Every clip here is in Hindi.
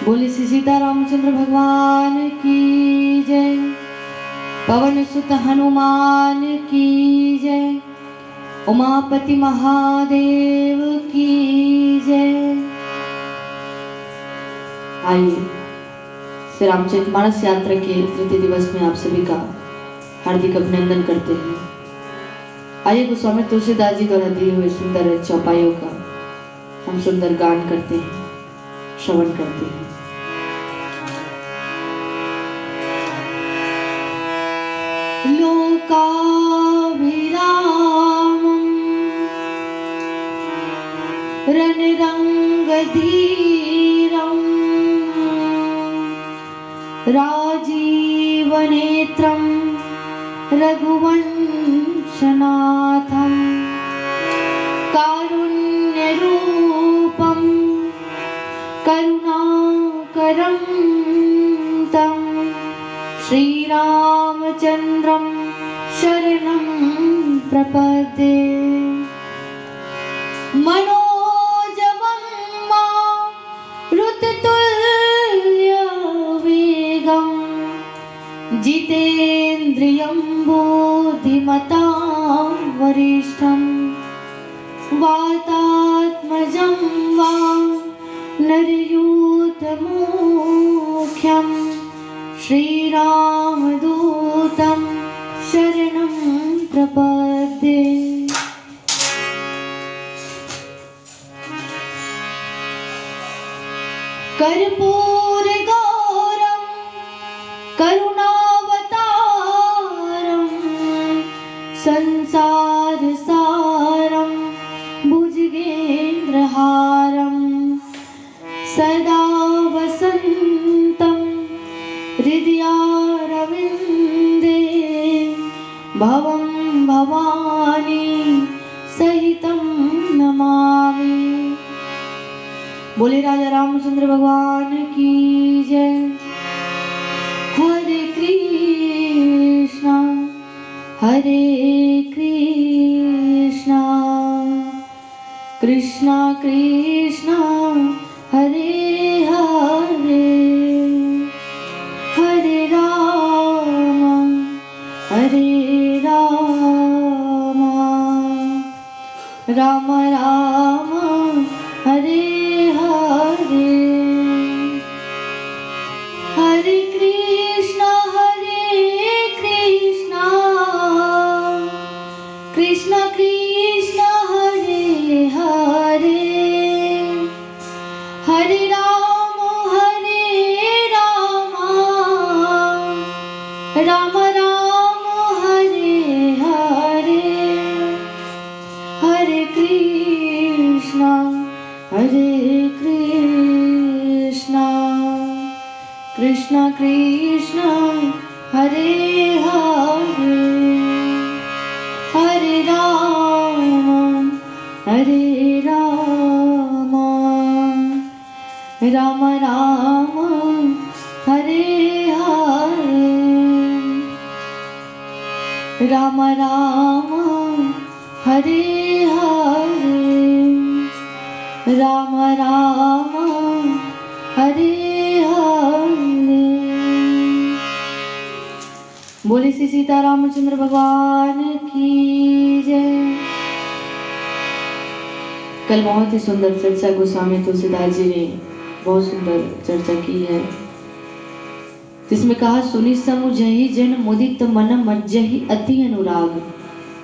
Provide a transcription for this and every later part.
बोले श्री सीता रामचंद्र भगवान की जय। पवन सुत हनुमान की जय। उमापति महादेव की जय। आइए श्री रामचरितमानस यात्रा के तृतीय दिवस में आप सभी का हार्दिक अभिनंदन करते हैं। आइए गोस्वामी तुलसीदास जी द्वारा दिए हुए सुंदर चौपाइयों का हम सुंदर गान करते हैं, श्रवण करते हैं। लोकाभिरामं रणरंगधीरं राजीवनेत्रं रघुवंशनाथं कारुण्यरूपं करुणाकरं तं श्रीरामचन्द्रं शरणं प्रपद्ये। मनोजवं मारुततुल्यवेगं जितेन्द्रियं बुद्धिमतां वरिष्ठं वातात्मजं वानरयूथमुख्यं श्रीरामदूतं शरणं प्रपद्ये। कर्पूरगौरं करुणावतारं संसारसारं भुजगेन्द्रहारं सदा वसन्तं हृदयारविन्दे भवं भवानी सहितं नमामि। बोले राजा रामचंद्र भगवान की जय। हरे कृष्णा कृष्णा कृष्णा हरे हरे, हरे राम राम राम हरे हरे। हरे कृष्णा कृष्णा कृष्णा हरे हरे, हरे राम राम राम हरे हरे। हरे कृष्णा कृष्णा कृष्णा हरे हरे, हरे राम राम राम हरे हरे। राम राम हरे हरे, राम राम हरे हरे। बोले श्री सीता रामचंद्र भगवान की जय। कल बहुत ही सुंदर चर्चा गोस्वामी तुलसीदास जी ने बहुत सुंदर चर्चा की है, जिसमें कहा सुनि समुझहि जन मुदित मन मज्जहि अति अनुराग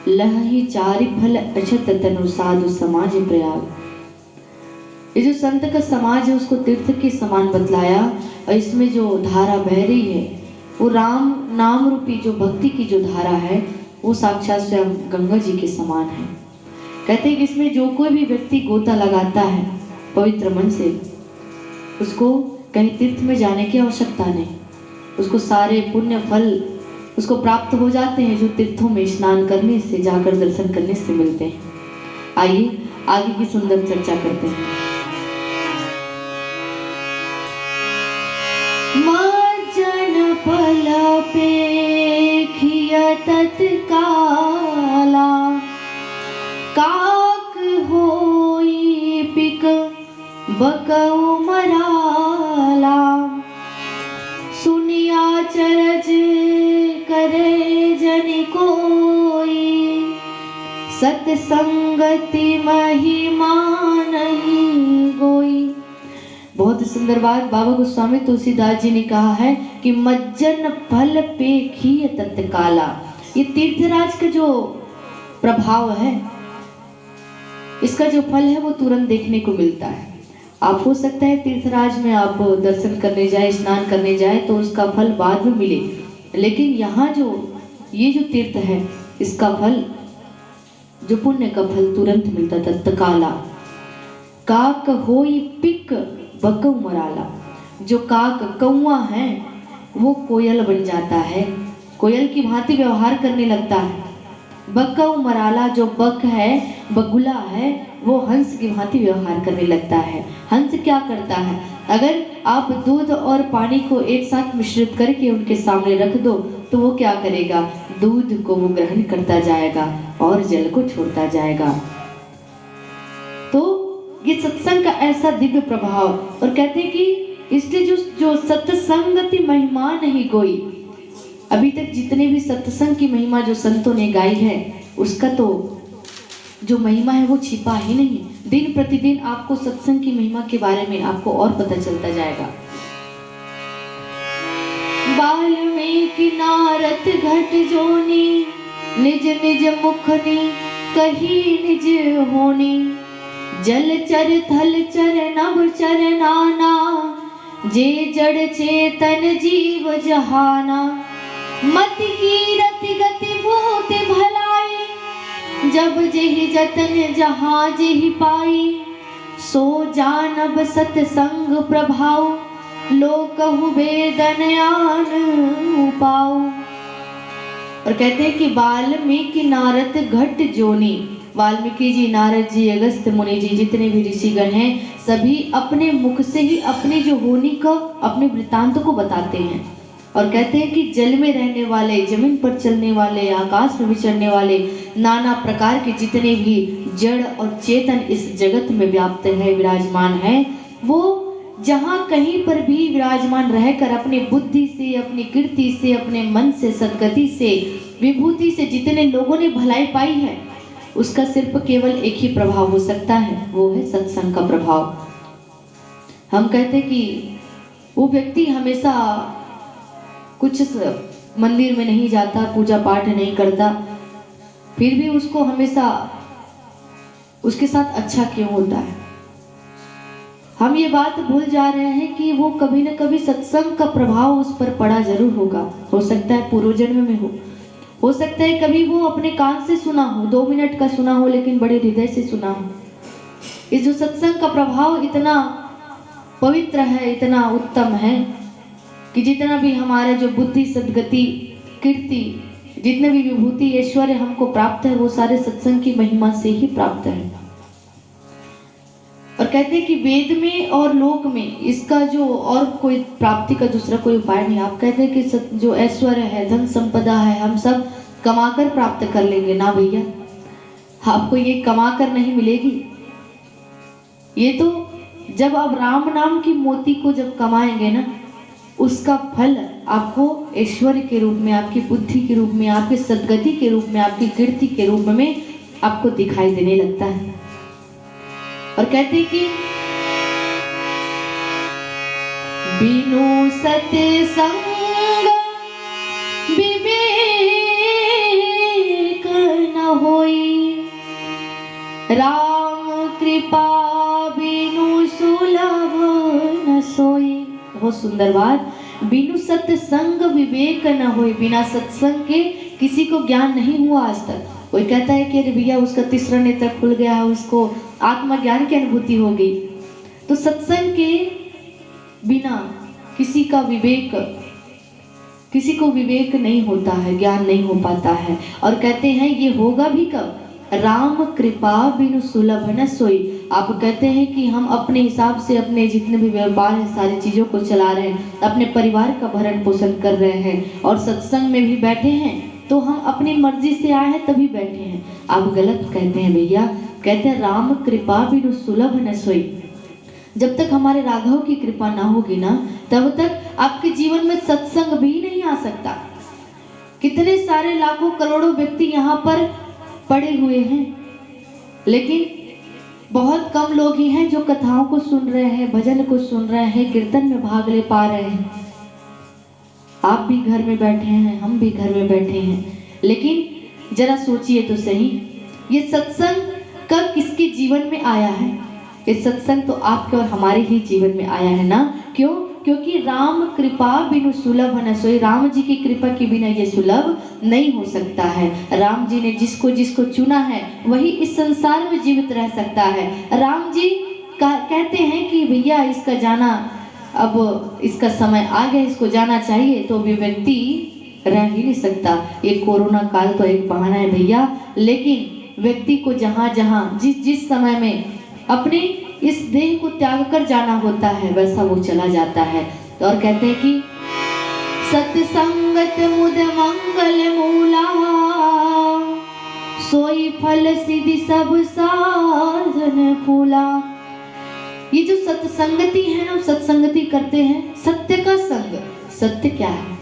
लहहि चारि फल अछत तनु साधु समाज प्रयाग। ये जो संत का समाज है उसको तीर्थ के समान बतलाया, और इसमें जो धारा बह रही है वो राम नाम रूपी जो भक्ति की जो धारा है वो साक्षात स्वयं गंगा जी के समान है। कहते हैं कि इसमें जो कोई भी व्यक्ति गोता लगाता है पवित्र मन से, उसको कहीं तीर्थ में जाने की आवश्यकता नहीं, उसको सारे पुण्य फल उसको प्राप्त हो जाते हैं जो तीर्थों में स्नान करने से, जाकर दर्शन करने से मिलते हैं। आइए आगे की सुंदर चर्चा करते हैं। मज्जन फल पेखिय तत्काला काक होई पिक बकऊ मराला। सुनिया चरज करे जन कोई, सत्संगति महिमा नहीं गोई। बहुत सुंदर बात बाबा गोस्वामी तुलसीदास जी ने कहा है कि मज्जन फल पेखिय तत्काला। ये तीर्थराज का जो प्रभाव है, इसका जो फल है वो तुरंत देखने को मिलता है। आप हो सकता है तीर्थराज में आप दर्शन करने जाए, स्नान करने जाए तो उसका फल बाद में मिले, लेकिन यहाँ जो ये जो तीर्थ है इसका फल, जो पुण्य का फल तुरंत मिलता तत्काला। काक होई पिक बकऊ मराला। जो काक कौआ है वो कोयल बन जाता है, कोयल की भांति व्यवहार करने लगता है। बकऊ मराला जो बक है, बगुला है, वो हंस की भांति व्यवहार करने लगता है। हंस क्या करता है, अगर आप दूध और पानी को एक साथ मिश्रित करके उनके सामने रख दो तो वो क्या करेगा, दूध को वो ग्रहण करता जाएगा और जल को छोड़ता जाएगा। तो ये सत्संग का ऐसा दिव्य प्रभाव। और कहते हैं कि इसलिए जो सत्संगति महिमा नहीं कोई, अभी तक जितने भी सत्संग की महिमा जो संतों ने गाई है, उसका तो जो महिमा है वो छिपा ही नहीं। दिन प्रतिदिन आपको सत्संग की महिमा के बारे में आपको और पता चलता जाएगा। वाल्मीकि नारद घट जोनी, निज निज मुखनी कही निज होनी। जल चर थल चर नभ चर नाना, जे जड़ चेतन जीव जहाना। मति की रति गति भूति भलाई, जब जेहि जतन जहाँ जेहि पाई। सो जानब सत्संग प्रभाव, लोकहु वेदन आन पाऊ। और कहते हैं कि वाल्मीकि नारद घट जोनी। वाल्मीकि जी, नारद जी, अगस्त्य मुनि जी, जितने भी ऋषिगण हैं, सभी अपने मुख से ही अपनी जो होनी का, अपने वृत्तांत को बताते हैं। और कहते हैं कि जल में रहने वाले, जमीन पर चलने वाले, आकाश में विचरने वाले, नाना प्रकार के जितने भी जड़ और चेतन इस जगत में व्याप्त है, विराजमान है, वो जहाँ कहीं पर भी विराजमान रहकर अपनी बुद्धि से, अपनी कीर्ति से, अपने मन से, सद्गति से, विभूति से जितने लोगों ने भलाई पाई है, उसका सिर्फ केवल एक ही प्रभाव हो सकता है, वो है सत्संग का प्रभाव। हम कहते कि वो व्यक्ति हमेशा कुछ मंदिर में नहीं जाता, पूजा पाठ नहीं करता, फिर भी उसको हमेशा उसके साथ अच्छा क्यों होता है। हम ये बात भूल जा रहे हैं कि वो कभी न कभी सत्संग का प्रभाव उस पर पड़ा जरूर होगा। हो सकता है पूर्व जन्म में हो सकता है कभी वो अपने कान से सुना हो, 2 मिनट का सुना हो, लेकिन बड़े हृदय से सुना हो। इस जो सत्संग का प्रभाव इतना पवित्र है, इतना उत्तम है कि जितना भी हमारे जो बुद्धि, सद्गति, कीर्ति, जितने भी विभूति, ऐश्वर्य हमको प्राप्त है, वो सारे सत्संग की महिमा से ही प्राप्त है। और कहते हैं कि वेद में और लोक में इसका जो और कोई प्राप्ति का दूसरा कोई उपाय नहीं। आप कहते हैं कि जो ऐश्वर्य है, धन संपदा है, हम सब कमाकर प्राप्त कर लेंगे। ना भैया, आपको ये कमाकर नहीं मिलेगी। ये तो जब आप राम नाम की मोती को जब कमाएंगे ना, उसका फल आपको ऐश्वर्य के रूप में, आपकी बुद्धि के रूप में, आपकी सद्गति के रूप में, आपकी कीर्ति के रूप में आपको दिखाई देने लगता है। और कहते हैं कि बिनु सत्संग विवेक न होई, राम कृपा बिनु सुलभ न सोई। बहुत सुंदर बात। बिनु सत्संग विवेक न होई, बिना सत्संग के किसी को ज्ञान नहीं हुआ आज तक। कोई कहता है कि अरे भैया उसका तीसरा नेत्र खुल गया है, उसको आत्मज्ञान की अनुभूति हो गई। तो सत्संग के बिना किसी को विवेक नहीं होता है, ज्ञान नहीं हो पाता है। और कहते हैं ये होगा भी कब, राम कृपा बिनु सुलभ न सोई। आप कहते हैं कि हम अपने हिसाब से अपने जितने भी व्यापार है, सारी चीज़ों को चला रहे हैं, अपने परिवार का भरण पोषण कर रहे हैं, और सत्संग में भी बैठे हैं तो हम अपनी मर्जी से आए हैं तभी बैठे हैं। आप गलत कहते हैं भैया। कहते हैं राम कृपा बिनु सुलभ न सोई। जब तक हमारे राघव की कृपा ना होगी ना, तब तक आपके जीवन में सत्संग भी नहीं आ सकता। कितने सारे लाखों करोड़ों व्यक्ति यहाँ पर पड़े हुए हैं, लेकिन बहुत कम लोग ही हैं जो कथाओं को सुन रहे हैं, भजन को सुन रहे हैं, कीर्तन में भाग ले पा रहे हैं। आप भी घर में बैठे हैं, हम भी घर में बैठे हैं, लेकिन जरा सोचिए तो सही, ये सत्संग कब किसके जीवन में आया है? ये सत्संग तो आपके और हमारे ही जीवन में आया है ना। क्यों? क्योंकि राम कृपा बिनु सुलभ न सोई। राम जी की कृपा के बिना ये सुलभ नहीं हो सकता है। राम जी ने जिसको जिसको चुना है वही इस संसार में जीवित रह सकता है। राम जी कहते हैं कि भैया इसका जाना, अब इसका समय आ गया, इसको जाना चाहिए, तो भी व्यक्ति रह ही नहीं सकता। ये कोरोना काल तो एक बहाना है भैया, लेकिन व्यक्ति को जहाँ जहाँ जिस जिस समय में अपने इस देह को त्याग कर जाना होता है, वैसा वो चला जाता है। तो और कहते हैं कि सत्संगत मुद मंगल मूला, सोई फल सिद्धि सब साधन फूला। ये जो सत्संगति है ना, सत्संगति करते हैं, सत्य का संग। सत्य क्या है?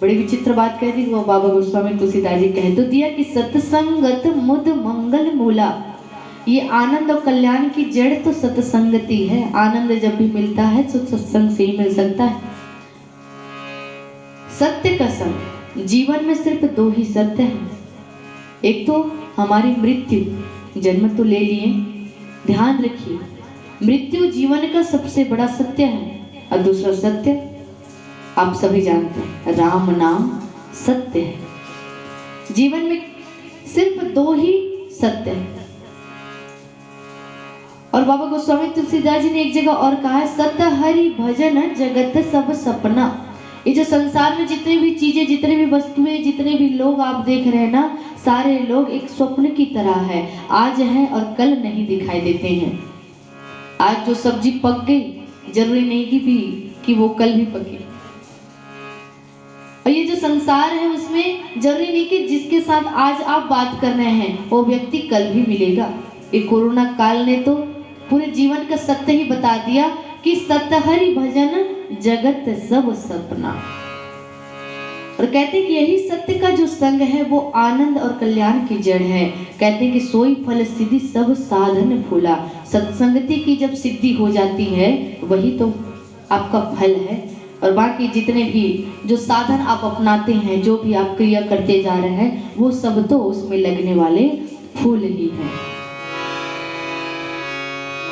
बड़ी विचित्र बात कह दी वो बाबा गोस्वामी तुलसीदास जी कह तो दिया कि सत्संगत मुद मंगल मूला। ये आनंद और कल्याण की जड़ तो सत्संगति है। आनंद जब भी मिलता है तो सत्संग से ही मिल सकता है। सत्य का संग। जीवन में सिर्फ दो ही सत्य हैं। एक तो हमारी मृत्यु, जन्म तो ले लिए, ध्यान रखिए, मृत्यु जीवन का सबसे बड़ा सत्य है। और दूसरा सत्य आप सभी जानते हैं, राम नाम सत्य है। जीवन में सिर्फ दो ही सत्य है। और बाबा गोस्वामी तुलसीदास जी ने एक जगह और कहा है, सत्य हरि भजन जगत सब सपना। ये जो संसार में जितनी भी चीजें, जितने भी वस्तुएं, जितने भी लोग आप देख रहे हैं ना, सारे लोग एक स्वप्न की तरह है। आज है और कल नहीं दिखाई देते हैं। आज जो सब्जी पक गई, जरूरी नहीं कि वो कल भी पके। और ये जो संसार है उसमें जरूरी नहीं कि जिसके साथ आज आप बात कर रहे हैं वो व्यक्ति कल भी मिलेगा। ये कोरोना काल ने तो पूरे जीवन का सत्य ही बता दिया कि सत्य हरि भजन जगत सब सपना। और कहते हैं कि यही सत्य का जो संग है वो आनंद और कल्याण की जड़ है। कहते हैं कि सोई फल सिद्धि सब साधन फूला। सत्संगति की जब सिद्धि हो जाती है वही तो आपका फल है। और बाकी जितने भी जो साधन आप अपनाते हैं, जो भी आप क्रिया करते जा रहे हैं, वो सब तो उसमें लगने वाले फूल ही हैं।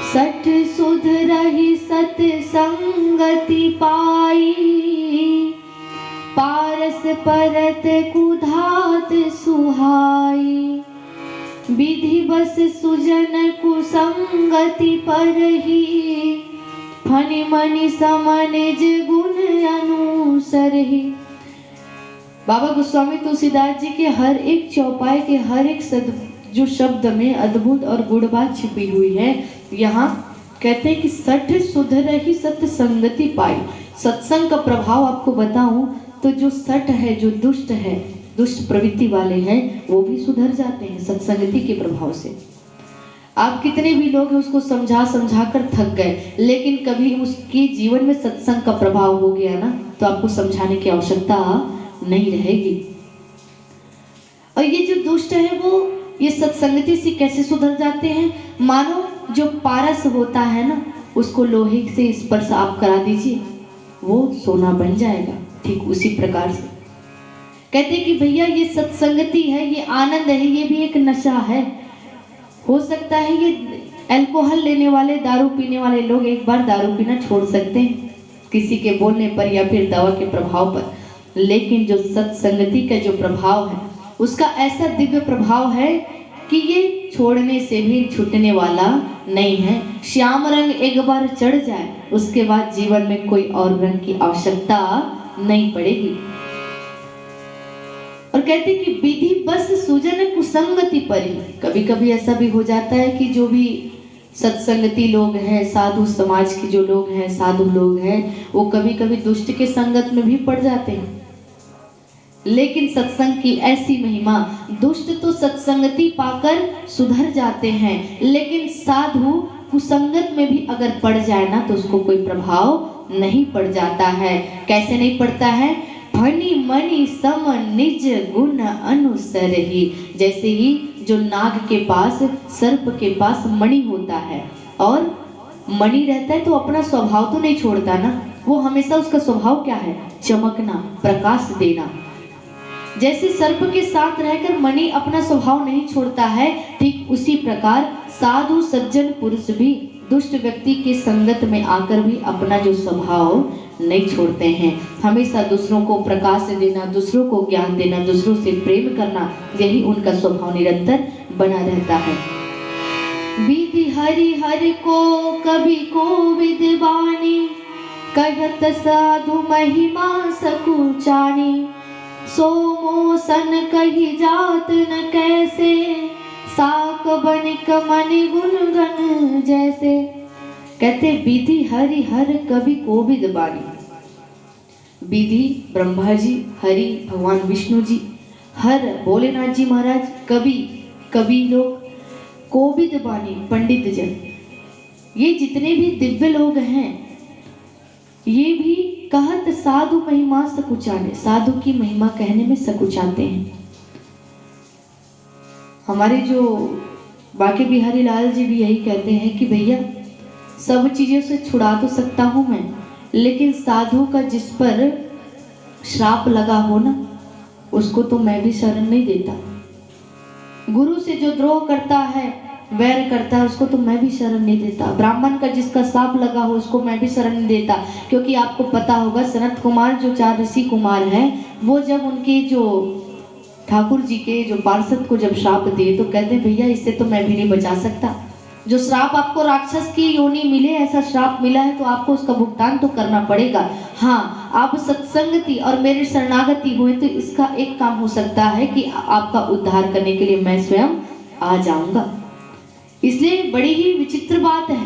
सठ सुध रही सत संगति पाई, पारस परत कुधात सुहाई। विधि बस सुजन कुसंगति परही, फनि मनि समनिज गुण अनुसरहि। बाबा गोस्वामी तुलसीदास जी के हर एक चौपाई के हर एक जो शब्द में अद्भुत और गुड़ बात छिपी हुई है। यहाँ कहते हैं कि सठ सुधर ही सत्य संगति पाई। सत्संग का प्रभाव आपको बताऊं तो जो सठ है, जो दुष्ट है, दुष्ट प्रवृत्ति वाले हैं, वो भी सुधर जाते हैं सत्संगति के प्रभाव से। आप कितने भी लोग हैं उसको समझा समझा कर थक गए, लेकिन कभी उसके जीवन में सत्संग का प्रभाव हो गया ना, तो आपको समझाने की आवश्यकता नहीं रहेगी। और ये जो दुष्ट है वो ये सत्संगति से कैसे सुधर जाते हैं? मानो जो पारस होता है ना, उसको लोहे से स्पर्श आप करा दीजिए, वो सोना बन जाएगा। ठीक उसी प्रकार से कहते कि भैया ये सत्संगति है, ये आनंद है, ये भी एक नशा है। हो सकता है ये अल्कोहल लेने वाले, दारू पीने वाले लोग एक बार दारू पीना छोड़ सकते हैं किसी के बोलने पर या फिर दवा के प्रभाव पर, लेकिन जो सत्संगति का जो प्रभाव है उसका ऐसा दिव्य प्रभाव है कि ये छोड़ने से भी छूटने वाला नहीं है। श्याम रंग एक बार चढ़ जाए उसके बाद जीवन में कोई और रंग की आवश्यकता नहीं पड़ेगी। और कहते कि विधि बस सुजन कुसंगति परी। कभी कभी ऐसा भी हो जाता है कि जो भी सत्संगति लोग हैं, साधु समाज के जो लोग हैं, साधु लोग हैं, वो कभी कभी दुष्ट के संगत में भी पड़ जाते हैं। लेकिन सत्संग की ऐसी महिमा, दुष्ट तो सत्संगति पाकर सुधर जाते हैं, लेकिन साधु कुसंगत में भी अगर पड़ जाए ना तो उसको कोई प्रभाव नहीं पड़ जाता है। कैसे नहीं पड़ता है? फनी मणि सम निज गुण अनुसर ही। जैसे ही जो नाग के पास, सर्प के पास मणि होता है और मणि रहता है तो अपना स्वभाव तो नहीं छोड़ता ना, वो हमेशा उसका स्वभाव क्या है? चमकना, प्रकाश देना। जैसे सर्प के साथ रहकर मणि अपना स्वभाव नहीं छोड़ता है, ठीक उसी प्रकार साधु सज्जन पुरुष भी दुष्ट व्यक्ति के संगत में आकर भी अपना जो स्वभाव नहीं छोड़ते हैं। हमेशा दूसरों को प्रकाश देना, दूसरों को ज्ञान देना, दूसरों से प्रेम करना, यही उनका स्वभाव निरंतर बना रहता है। विधि हरि हरि को कभी को विद्वानी, कहत साधु महिमा सकुचानी। सो मोसन कही जात न कैसे, साक बनिक मनि गुण गण जैसे। कहते विधि हरि हर कवि कोविद बानी। विधि ब्रह्मा जी, हरि भगवान विष्णु जी, हर भोलेनाथ जी महाराज, कवि लोग, कोविद बानी पंडित जन, ये जितने भी दिव्य लोग हैं ये भी कहत साधु महिमा सकुचाने, साधु की महिमा कहने में सकुचाते हैं। हमारे जो बाके बिहारी लाल जी भी यही कहते हैं कि भैया सब चीज़ों से छुड़ा तो सकता हूँ मैं, लेकिन साधु का जिस पर श्राप लगा हो ना उसको तो मैं भी शरण नहीं देता। गुरु से जो द्रोह करता है, वैर करता है, उसको तो मैं भी शरण नहीं देता। ब्राह्मण का जिसका श्राप लगा हो उसको मैं भी शरण नहीं देता। क्योंकि आपको पता होगा सनत कुमार जो 4 ऋषि कुमार हैं, वो जब उनके जो ठाकुर जी के जो पार्षद को जब श्राप दिए तो कहते भैया इससे तो मैं भी नहीं बचा सकता। जो श्राप आपको राक्षस की योनि मिले, ऐसा श्राप मिला है तो आपको उसका भुगतान तो करना पड़ेगा। हाँ, आप सत्संगति और मेरे शरणागति हुए तो इसका एक काम हो सकता है कि आपका उद्धार करने के लिए मैं स्वयं आ जाऊंगा। इसलिए बड़ी ही विचित्र बात है,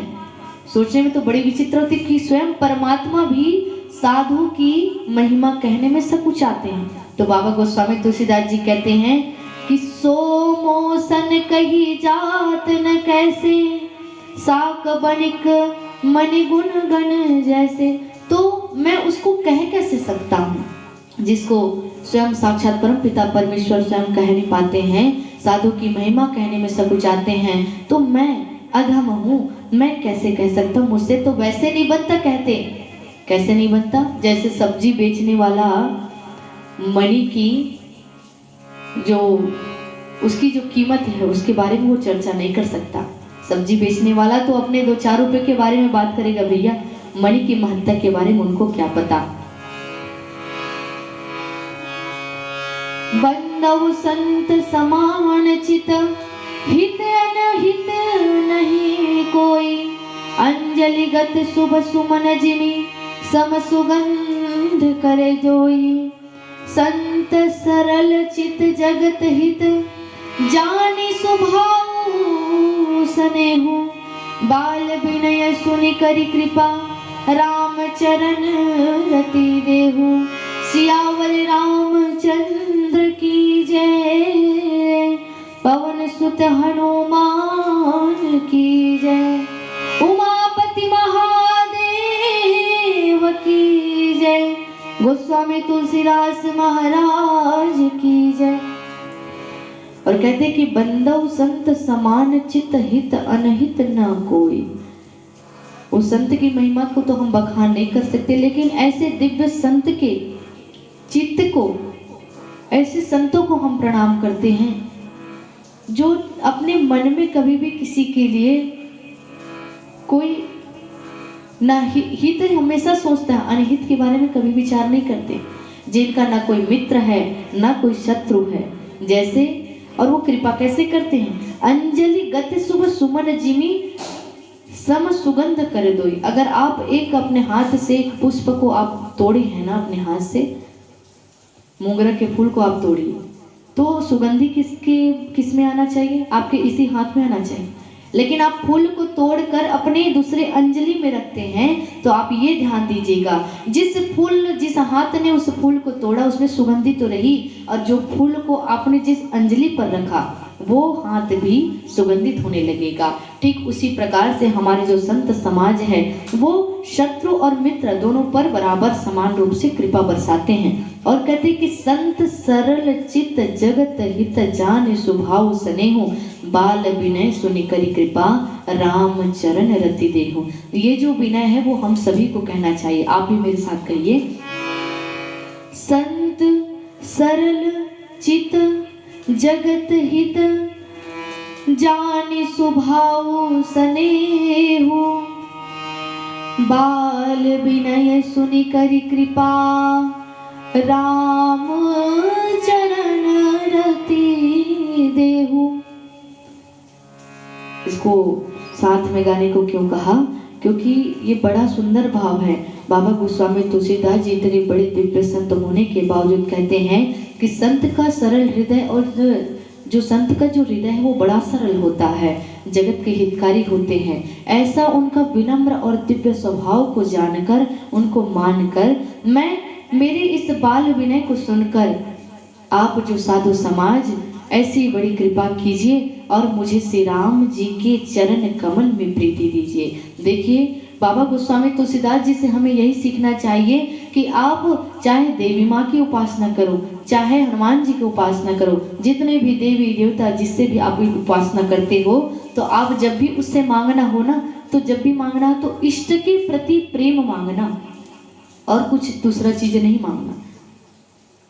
सोचने में तो बड़ी विचित्र होती कि स्वयं परमात्मा भी साधु की महिमा कहने में सकुचाते हैं। तो बाबा गोस्वामी तुलसीदास जी कहते हैं कि सो मोसन कही जात न कैसे, साक बनिक मनि गुण गण जैसे। तो मैं उसको कह कैसे सकता हूँ जिसको स्वयं साक्षात परम पिता परमेश्वर स्वयं कह नहीं पाते हैं, साधु की महिमा कहने में सकुचाते हैं। तो मैं अधम हूँ, मैं कैसे कह सकता हूँ? मुझसे तो वैसे नहीं बनता। कहते कैसे नहीं बनता? जैसे सब्जी बेचने वाला मणि की जो उसकी जो कीमत है उसके बारे में वो चर्चा नहीं कर सकता। सब्जी बेचने वाला तो अपने 2-4 रुपए के बारे में बात करेगा, भैया मणि की महत्ता के बारे में उनको क्या पता। बंदव संत समान चित, हित अनहित नहीं कोई। अंजलिगत शुभ सुमन जिमि, सम सुगंध करे जोई। संत सरल चित जगत हित, जानी स्वभाव स्नेहु। बाल विनय सुनि करि कृपा, राम चरण रति देहु। सियावर रामचंद्र की जय, पवन सुत हनुमान की जय। उमापति महादेव की जय, गोस्वामी तुलसीदास महाराज की जय। और कहते कि बंदव संत समान चित, हित अनहित न कोई। उस संत की महिमा को तो हम बखान नहीं कर सकते, लेकिन ऐसे दिव्य संत के चित्त को, ऐसे संतों को हम प्रणाम करते हैं जो अपने मन में कभी भी किसी के लिए कोई ना हित हमेशा सोचता है, अनहित के बारे में कभी विचार नहीं करते। जिनका ना कोई मित्र है ना कोई शत्रु है जैसे, और वो कृपा कैसे करते हैं? अंजलि गत शुभ सुमन जिमि, सम सुगंध कर दोई। अगर आप एक अपने हाथ से एक पुष्प को आप तोड़े हैं ना, अपने हाथ से मोगरा के फूल को आप तोड़िए, तो सुगंधी किस में आना चाहिए? आपके इसी हाथ में आना चाहिए। लेकिन आप फूल को तोड़कर अपने दूसरे अंजलि में रखते हैं, तो आप ये ध्यान दीजिएगा, जिस हाथ ने उस फूल को तोड़ा उसमें सुगंधी तो रही, और जो फूल को आपने जिस अंजलि पर रखा वो हाथ भी सुगंधित होने लगेगा। ठीक उसी प्रकार से हमारे जो संत समाज है वो शत्रु और मित्र दोनों पर बराबर समान रूप से कृपा बरसाते हैं और कहते हैं कि संत सरल चित्त जगत हित जान स्वभाव स्नेहो बाल विनय सुनि करी कृपा राम चरण रति देहु। ये जो विनय है वो हम सभी को कहना चाहिए। आप भी मेरे साथ कहिए, संत सरल चित जगत हित जानि स्वभाव स्नेहो बाल विनय सुनि करि कृपा राम चरण रति देहु। इसको साथ में गाने को क्यों कहा? क्योंकि ये बड़ा सुंदर भाव है। बाबा गोस्वामी तुलसीदास जी इतने बड़े दिव्य संत होने के बावजूद कहते हैं कि संत का सरल हृदय और जो संत का जो हृदय है वो बड़ा सरल होता है, जगत के हितकारी होते हैं। ऐसा उनका विनम्र और दिव्य स्वभाव को जानकर, उनको मानकर, मैं मेरे इस बाल विनय को सुनकर आप जो साधु समाज ऐसी बड़ी कृपा कीजिए और मुझे श्री राम जी के चरण कमल में प्रीति दीजिए। देखिए बाबा गोस्वामी तुलसीदास जी से हमें यही सीखना चाहिए कि आप चाहे देवी माँ की उपासना करो, चाहे हनुमान जी की उपासना करो, जितने भी देवी देवता जिससे भी आप उपासना करते हो, तो आप जब भी उससे मांगना हो ना, तो जब भी मांगना हो तो इष्ट के प्रति प्रेम मांगना और कुछ दूसरा चीज नहीं मांगना।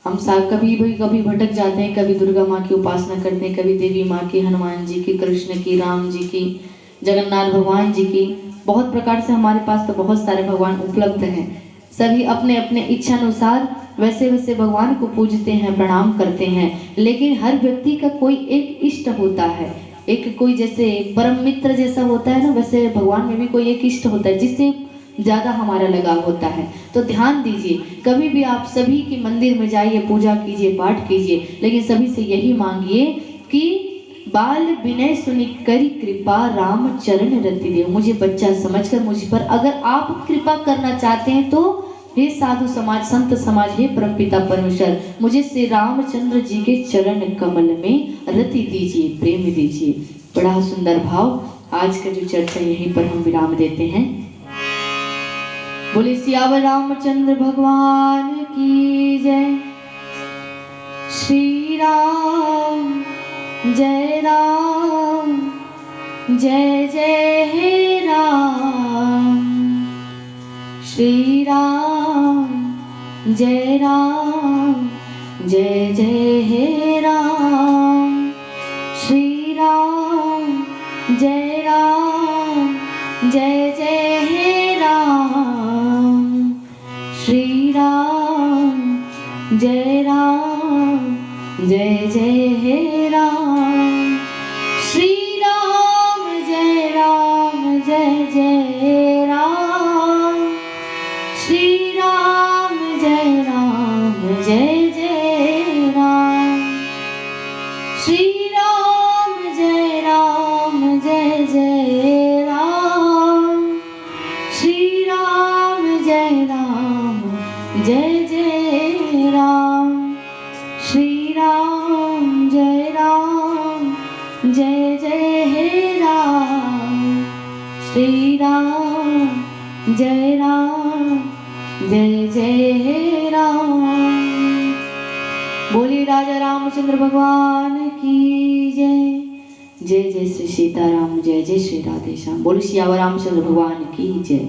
हम सब कभी भटक जाते हैं, कभी दुर्गा माँ की उपासना करते हैं, कभी देवी माँ की, हनुमान जी की, कृष्ण की, राम जी की, जगन्नाथ भगवान जी की। बहुत प्रकार से हमारे पास तो बहुत सारे भगवान उपलब्ध हैं। सभी अपने अपने इच्छा अनुसार वैसे वैसे भगवान को पूजते हैं, प्रणाम करते हैं। लेकिन हर व्यक्ति का कोई एक इष्ट होता है, एक कोई जैसे परम मित्र जैसा होता है ना, वैसे भगवान में भी कोई एक इष्ट होता है जिससे ज़्यादा हमारा लगाव होता है। तो ध्यान दीजिए, कभी भी आप सभी के मंदिर में जाइए, पूजा कीजिए, पाठ कीजिए, लेकिन सभी से यही मांगिए कि बाल विनय सुनि करी कृपा राम चरण रति देव। मुझे बच्चा समझकर मुझ पर अगर आप कृपा करना चाहते हैं तो हे साधु समाज, संत समाज, हे परमपिता परमेश्वर, मुझे श्री रामचंद्र जी के चरण कमल में रति दीजिए, प्रेम दीजिए। बड़ा सुंदर भाव। आज का जो चर्चा यहीं पर हम विराम देते हैं। बोले सियावर रामचंद्र भगवान की जय। श्री राम जय राम, जय जय हे राम। श्री राम जय राम, जय जय हे राम। श्री राम जय राम, जय जय हे राम। श्री राम जय राम, जय जय हे राम। श्री राम जय राम, जय जय राम। श्री राम जय राम, जय जय राम। श्री राम जय राम, जय जय राम। श्री राम जय राम, जय जय राम। श्री राम जय राम, जय जय हे राम। श्री राम जय राम, जय जय हे राम। बोली राजा रामचंद्र भगवान की जय। जय जय श्री सीताराम, जय जय श्री राधे श्याम। बोली सियावर रामचंद्र भगवान की जय।